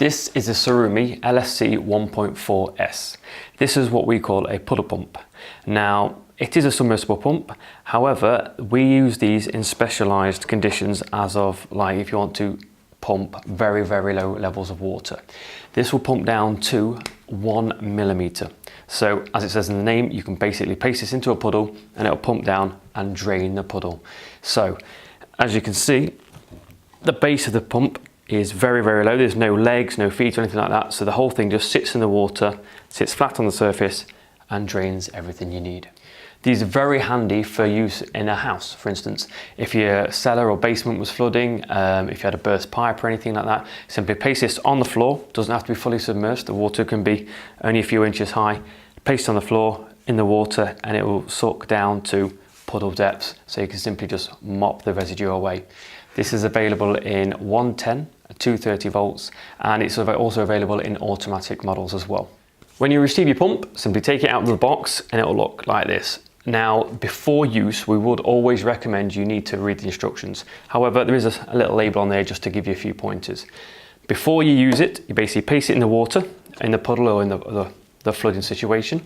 This is a Tsurumi LSC1.4S. This is what we call a puddle pump. Now, it is a submersible pump. However, we use these in specialized conditions as of like if you want to pump very, very low levels of water. This will pump down to 1 millimeter. So as it says in the name, you can basically place this into a puddle and it'll pump down and drain the puddle. So as you can see, the base of the pump is very, very low. There's no legs, no feet or anything like that. So the whole thing just sits in the water, sits flat on the surface and drains everything you need. These are very handy for use in a house, for instance. If your cellar or basement was flooding, if you had a burst pipe or anything like that, simply place this on the floor. Doesn't have to be fully submerged. The water can be only a few inches high. Place it on the floor in the water and it will suck down to puddle depths. So you can simply just mop the residue away. This is available in 110, 230 volts, and it's also available in automatic models as well. When you receive your pump, simply take it out of the box and it will look like this. Now, before use, we would always recommend you need to read the instructions. However, there is a little label on there just to give you a few pointers. Before you use it, you basically place it in the water, in the puddle or in the flooding situation,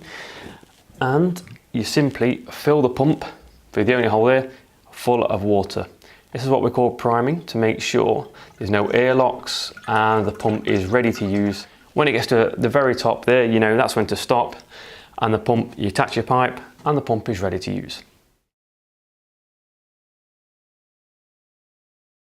and you simply fill the pump, through the only hole there, full of water. This is what we call priming, to make sure there's no airlocks and the pump is ready to use. When it gets to the very top there, you know that's when to stop, and the pump, you attach your pipe and the pump is ready to use.